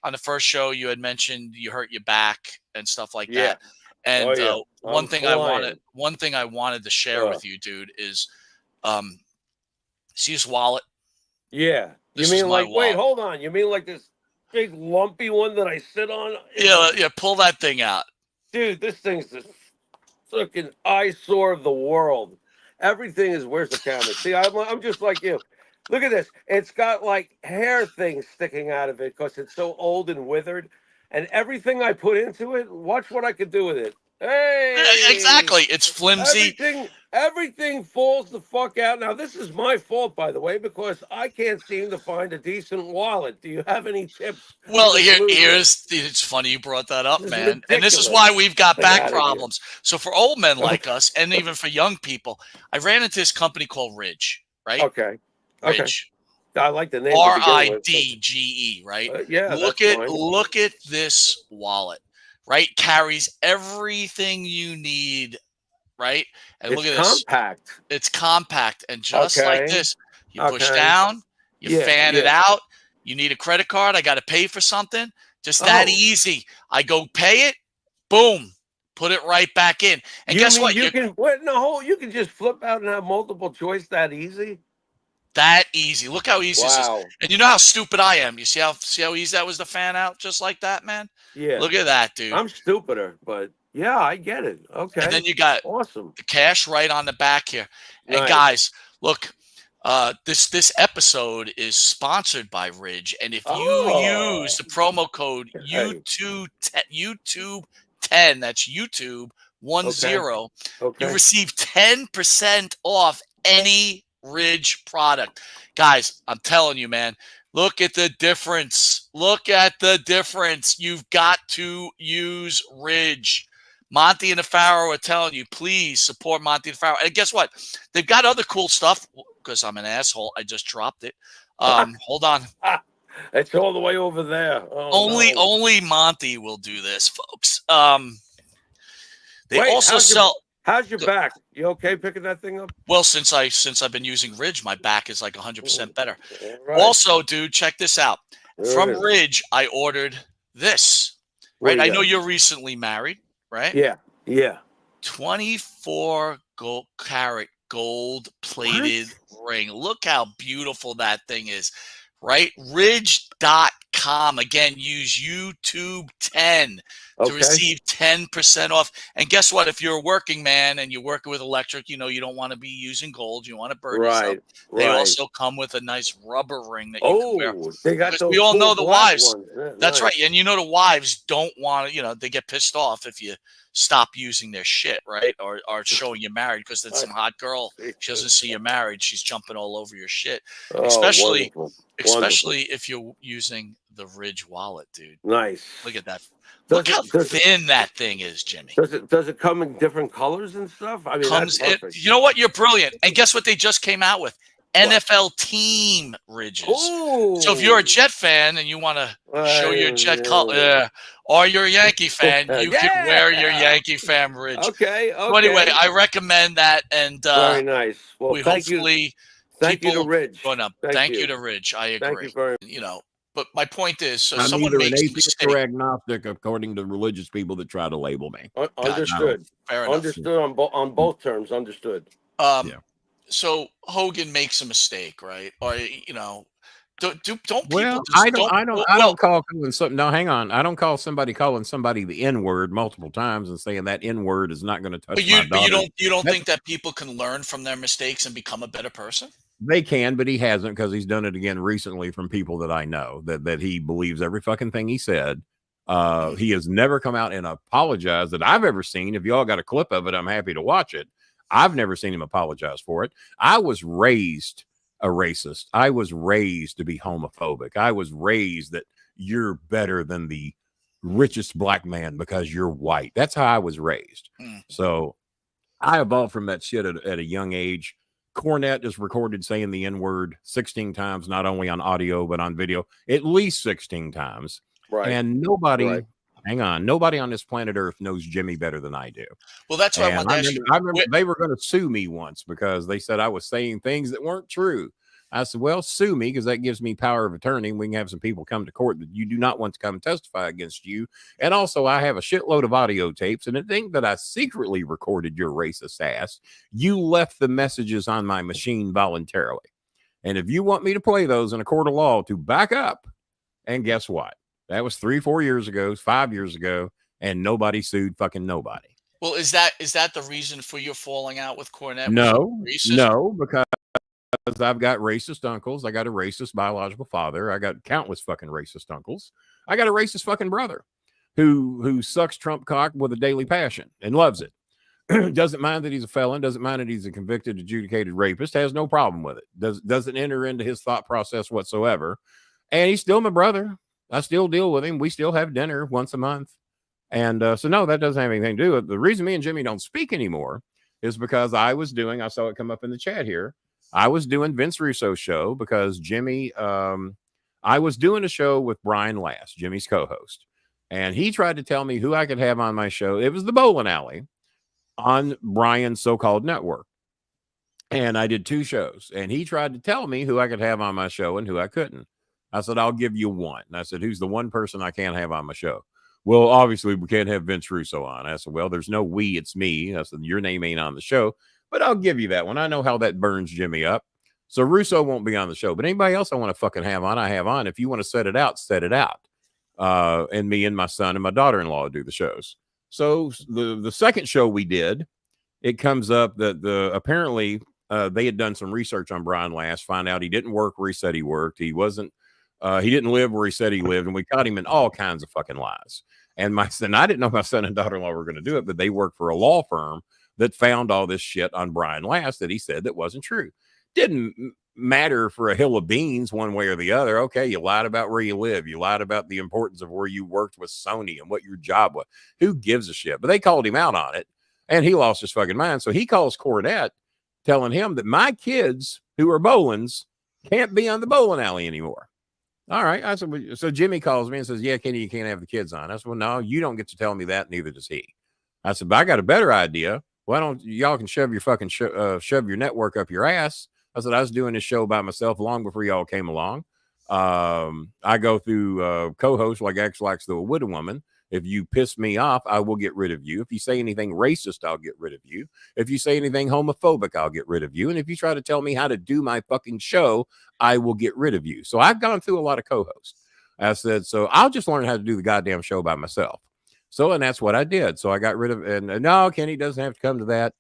on the first show, you had mentioned you hurt your back and stuff like Yeah. that. And Oh, yeah. one I'm thing flying. I wanted to share with you, dude, is see this wallet. Yeah. You This is mean my like, wait, wallet. hold on. You mean like this big lumpy one that I sit on? Yeah. Pull that thing out. Dude, this thing's the fucking eyesore of the world. Everything is, where's the camera? See, I'm just like you. Look at this. It's got like hair things sticking out of it because it's so old and withered. And everything I put into it, watch what I could do with it. Hey, Exactly. It's flimsy. everything falls the fuck out. Now, this is my fault, by the way, because I can't seem to find a decent wallet. Do you have any tips for Well, this loser? it's funny you brought that up, This is man. And this is ridiculous. why we've got Get back out of here. problems. So for old men like us, and even for young people, I ran into this company called Ridge, right? Okay. Ridge. I like the name to begin with. RIDGE, right? Yeah, Look at this wallet, right? Carries everything you need, right? And It's look at this. compact. It's compact, and just like this, you push Okay. down, you fan it Yeah. out. You need a credit card. I got to pay for something. Just that easy. I go pay it. Boom. Put it right back in. And You guess mean what? you can what? No, you can just flip out and have multiple choice that easy? That easy. Look how easy this is. Wow. And you know how stupid I am. You see how easy that was to fan out just like that, man? Yeah. Look at that, dude. I'm stupider, but yeah, I get it. Okay. And then you got awesome the cash right on the back here. And Nice. guys, look, this episode is sponsored by Ridge, and if you use the promo code YouTube10, that's YouTube 10, you receive 10% off any Ridge product. Guys, I'm telling you, man, look at the difference. Look at the difference. You've got to use Ridge. Monty and the Pharaoh are telling you, please support Monty and the Pharaoh. And guess what? They've got other cool stuff. Because I'm an asshole, I just dropped it. Hold on. It's all the way over there. Only Monty will do this, folks. They also sell. How's your back? You okay picking that thing up? Well, since I've been using Ridge, my back is like 100% better. Right. Also, dude, check this out. From Ridge, I ordered this. Right, I know you're recently married, right? Yeah. 24 karat gold-plated ring. Look how beautiful that thing is, right? Ridge.com. Again, use YouTube 10 to receive 10% off. And guess what? If you're a working man and you're working with electric, you don't want to be using gold. You want to burn yourself. They also come with a nice rubber ring that you can wear. They got those. We all know the wives. That's nice. right. And the wives don't want to, they get pissed off if you stop using their shit, right? Or showing you married, because it's some hot girl. She doesn't see you married. She's jumping all over your shit. Especially if you're using the Ridge wallet, dude. Nice. Look at that. Look how thin that thing is, Jimmy. Does it come in different colors and stuff? I mean, that's perfect. You know what? You're brilliant. And guess what they just came out with? NFL team Ridges. Ooh. So if you're a Jet fan and you want to show your Jet color, or you're a Yankee fan, you can wear your Yankee fan Ridge. Okay. So anyway, I recommend that, and very nice. Well, thank you to Ridge. Thank you to Ridge. I agree. Thank you very much. But my point is, so I'm someone either makes an a atheist mistake. or agnostic, according to religious people that try to label me. Understood. Fair enough. Understood on both terms. Understood. So Hogan makes a mistake, right? Or don't people? Well, I don't call calling something. No, hang on. I don't call somebody calling somebody the N-word multiple times and saying that N-word is not going to touch my daughter. But you don't think that people can learn from their mistakes and become a better person? They can, but he hasn't, because he's done it again recently from people that I know that he believes every fucking thing he said. He has never come out and apologized that I've ever seen. If y'all got a clip of it, I'm happy to watch it. I've never seen him apologize for it. I was raised a racist. I was raised to be homophobic. I was raised that you're better than the richest black man because you're white. That's how I was raised. So I evolved from that shit at a young age. Cornette is recorded saying the N-word 16 times, not only on audio, but on video, at least 16 times. Right. And nobody, hang on, nobody on this planet Earth knows Jimmy better than I do. Well, that's what I remember they were going to sue me once because they said I was saying things that weren't true. I said, well, sue me because that gives me power of attorney. And we can have some people come to court that you do not want to come testify against you. And also, I have a shitload of audio tapes. And the thing that I secretly recorded your racist ass, you left the messages on my machine voluntarily. And if you want me to play those in a court of law to back up, and guess what? That was 3-4 years ago, 5 years ago, and nobody sued fucking nobody. Well, is that the reason for your falling out with Cornette? No, because I've got racist uncles. I got a racist biological father. I got countless fucking racist uncles. I got a racist fucking brother who sucks Trump cock with a daily passion and loves it. Doesn't mind that he's a felon. Doesn't mind that he's a convicted, adjudicated rapist. Has no problem with it. Doesn't enter into his thought process whatsoever. And he's still my brother. I still deal with him. We still have dinner once a month. And so, no, that doesn't have anything to do with it. The reason me and Jimmy don't speak anymore is because I saw it come up in the chat here. I was doing Vince Russo's show because Jimmy, I was doing a show with Brian Last, Jimmy's co-host. And he tried to tell me who I could have on my show. It was the Bolin Alley on Brian's so-called network. And I did 2 shows. And he tried to tell me who I could have on my show and who I couldn't. I said, I'll give you one. And I said, who's the one person I can't have on my show? Well, obviously, we can't have Vince Russo on. I said, well, there's no we, it's me. I said, your name ain't on the show, but I'll give you that one. I know how that burns Jimmy up. So Russo won't be on the show, but anybody else I want to fucking have on, I have on. If you want to set it out, set it out. And me and my son and my daughter-in-law do the shows. So the second show we did, it comes up that apparently they had done some research on Brian Last, find out he didn't work where he said he worked. He didn't live where he said he lived, and we caught him in all kinds of fucking lies. And I didn't know my son and daughter-in-law were going to do it, but they worked for a law firm that found all this shit on Brian Last that he said that wasn't true. Didn't matter for a hill of beans one way or the other. Okay, you lied about where you live. You lied about the importance of where you worked with Sony and what your job was. Who gives a shit? But they called him out on it, and he lost his fucking mind. So he calls Cornette telling him that my kids, who are Bolins, can't be on the Bolin Alley anymore. All right. I said, so Jimmy calls me and says, yeah, Kenny, you can't have the kids on. I said, well, no, you don't get to tell me that. Neither does he. I said, but I got a better idea. Why don't y'all can shove your fucking shove your network up your ass? I said, I was doing this show by myself long before y'all came along. I go through co-hosts like X likes the widow woman. If you piss me off, I will get rid of you. If you say anything racist, I'll get rid of you. If you say anything homophobic, I'll get rid of you. And if you try to tell me how to do my fucking show, I will get rid of you. So I've gone through a lot of co-hosts. I said, so I'll just learn how to do the goddamn show by myself. So, and that's what I did. So I got rid of, and no, Kenny doesn't have to come to that.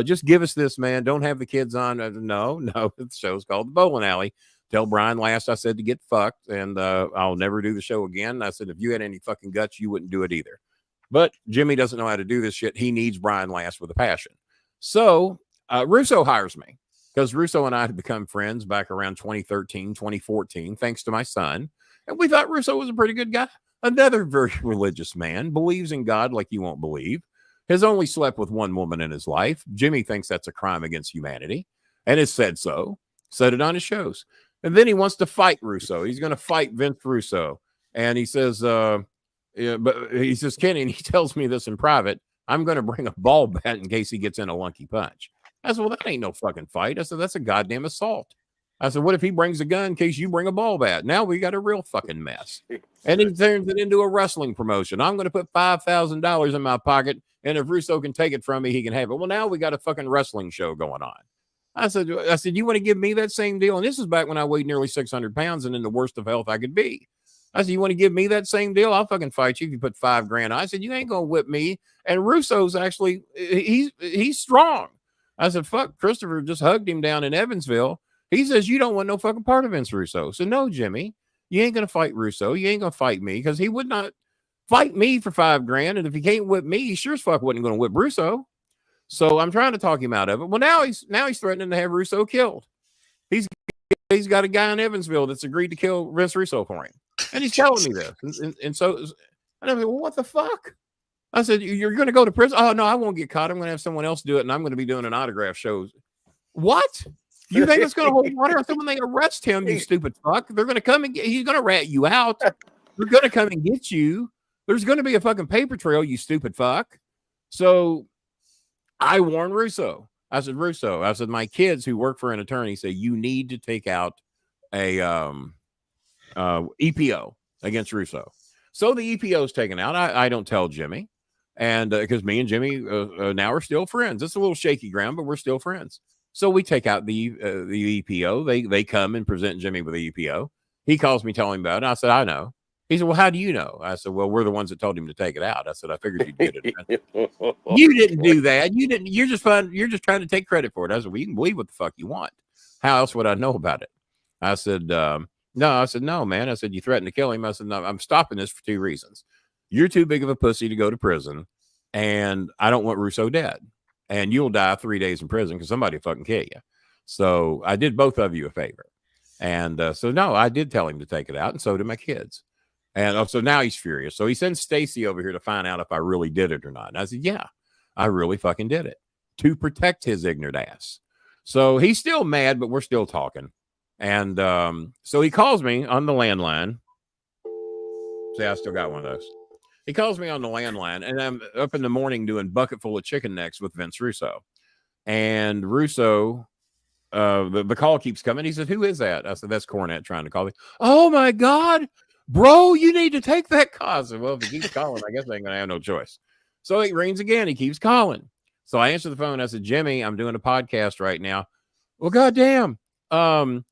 Just give us this, man. Don't have the kids on. No, the show's called the Bolin Alley. Tell Brian Last I said to get fucked, and I'll never do the show again. I said, if you had any fucking guts, you wouldn't do it either. But Jimmy doesn't know how to do this shit. He needs Brian Last with a passion. So Russo hires me because Russo and I had become friends back around 2013, 2014, thanks to my son. And we thought Russo was a pretty good guy. Another very religious man, believes in God like you won't believe, has only slept with one woman in his life. Jimmy thinks that's a crime against humanity and has said so, said it on his shows. And then he wants to fight Russo. He's going to fight Vince Russo. And he says, but he says, Kenny, and he tells me this in private, I'm going to bring a ball bat in case he gets in a lunky punch. I said, well, that ain't no fucking fight. I said, that's a goddamn assault. I said, what if he brings a gun in case you bring a ball bat? Now we got a real fucking mess. And he turns it into a wrestling promotion. I'm going to put $5,000 in my pocket, and if Russo can take it from me, he can have it. Well, now we got a fucking wrestling show going on. I said, you want to give me that same deal? And this is back when I weighed nearly 600 pounds and in the worst of health I could be. I said, you want to give me that same deal? I'll fucking fight you if you put $5,000 on. I said, you ain't going to whip me. And Russo's actually, he's strong. I said, fuck, Christopher just hugged him down in Evansville. He says, you don't want no fucking part of Vince Russo. So no, Jimmy, you ain't going to fight Russo. You ain't going to fight me because he would not fight me for $5,000. And if he can't whip me, he sure as fuck wasn't going to whip Russo. So I'm trying to talk him out of it. Well, now he's threatening to have Russo killed. He's got a guy in Evansville that's agreed to kill Vince Russo for him. And he's telling me this. And so and I'm like, well, what the fuck? I said, you're going to go to prison? Oh, no, I won't get caught. I'm going to have someone else do it, and I'm going to be doing an autograph show. What? You think it's going to hold water? When they arrest him, you stupid fuck, they're going to come and he's going to rat you out. They're going to come and get you. There's going to be a fucking paper trail, you stupid fuck. So I warned Russo. I said, Russo, I said, my kids who work for an attorney say you need to take out a EPO against Russo. So the EPO is taken out. I don't tell Jimmy. And because me and Jimmy now are still friends. It's a little shaky ground, but we're still friends. So we take out the EPO. They come and present Jimmy with the EPO. He calls me, telling him about it. I said, I know. He said, well, how do you know? I said, well, we're the ones that told him to take it out. I said, I figured you'd get it. You didn't do that. You didn't. You're just fun. You're just trying to take credit for it. I said, well, you can believe what the fuck you want. How else would I know about it? I said, no. I said, no, man. I said, you threatened to kill him. I said, no, I'm stopping this for 2 reasons. You're too big of a pussy to go to prison, and I don't want Russo dead. And you'll die 3 days in prison because somebody will fucking kill you. So I did both of you a favor. And so, no, I did tell him to take it out, and so did my kids. And so now he's furious. So he sends Stacy over here to find out if I really did it or not. And I said, yeah, I really fucking did it to protect his ignorant ass. So he's still mad, but we're still talking. And so he calls me on the landline. See, I still got one of those. He calls me on the landline, and I'm up in the morning doing bucket full of chicken necks with Vince Russo. And Russo, the call keeps coming. He said, who is that? I said, that's Cornette trying to call me. Oh, my God. Bro, you need to take that call. I said, well, if he keeps calling, I guess I ain't going to have no choice. So it rings again. He keeps calling. So I answer the phone. I said, Jimmy, I'm doing a podcast right now. Well, goddamn. How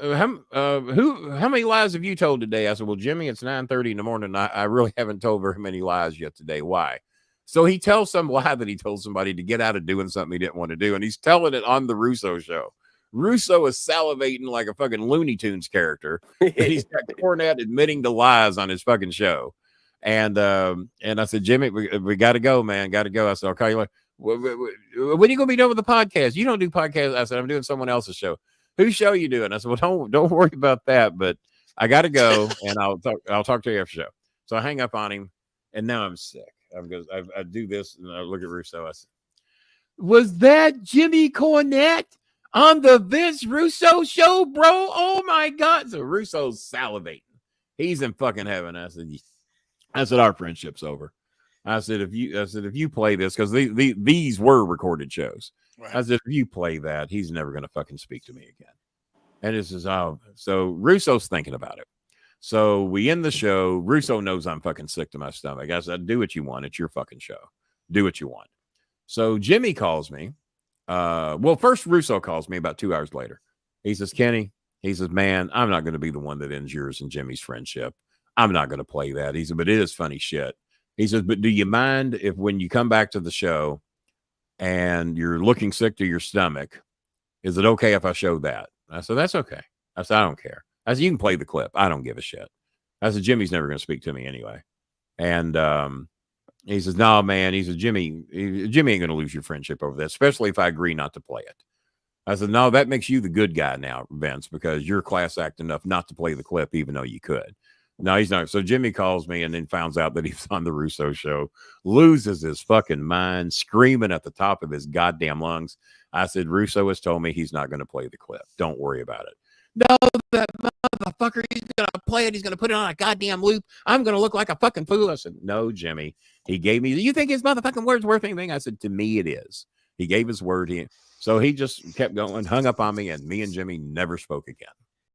many lies have you told today? I said, well, Jimmy, it's 9:30 in the morning. I really haven't told very many lies yet today. Why? So he tells some lie that he told somebody to get out of doing something he didn't want to do. And he's telling it on the Russo show. Russo is salivating like a fucking Looney Tunes character. And he's got Cornette admitting to lies on his fucking show. And I said, Jimmy, we got to go, man. Got to go. I said, I'll call you later. When are you going to be done with the podcast? You don't do podcasts. I said, I'm doing someone else's show. Whose show you doing? I said, well, don't worry about that, but I got to go, and I'll talk to you after the show. So I hang up on him, and now I'm sick. I do this, and I look at Russo. I said, was that Jimmy Cornette on the Vince Russo show, bro? Oh my God. So Russo's salivating. He's in fucking heaven. I said, our friendship's over. I said, if you play this, because these were recorded shows. Right. I said, if you play that, he's never going to fucking speak to me again. And this is so Russo's thinking about it. So we end the show. Russo knows I'm fucking sick to my stomach. I said, do what you want. It's your fucking show. Do what you want. So Jimmy calls me. Well, first Russo calls me about 2 hours later. He says, Kenny, he says, man, I'm not going to be the one that ends yours and Jimmy's friendship. I'm not going to play that. He said, but it is funny shit. He says, but do you mind if when you come back to the show and you're looking sick to your stomach, is it okay if I show that? I said, that's okay. I said, I don't care. I said, you can play the clip. I don't give a shit. I said, Jimmy's never going to speak to me anyway. And he says, no, man. He says, Jimmy ain't going to lose your friendship over that, especially if I agree not to play it. I said, no, that makes you the good guy now, Vince, because you're class act enough not to play the clip, even though you could. No, he's not. So Jimmy calls me and then finds out that he's on the Russo show, loses his fucking mind, screaming at the top of his goddamn lungs. I said, Russo has told me he's not going to play the clip. Don't worry about it. No, that motherfucker, he's going to play it. He's going to put it on a goddamn loop. I'm going to look like a fucking fool. I said, no, Jimmy. He gave me, you think his motherfucking word's worth anything? I said, to me, it is. He gave his word. So he just kept going, hung up on me, and me and Jimmy never spoke again.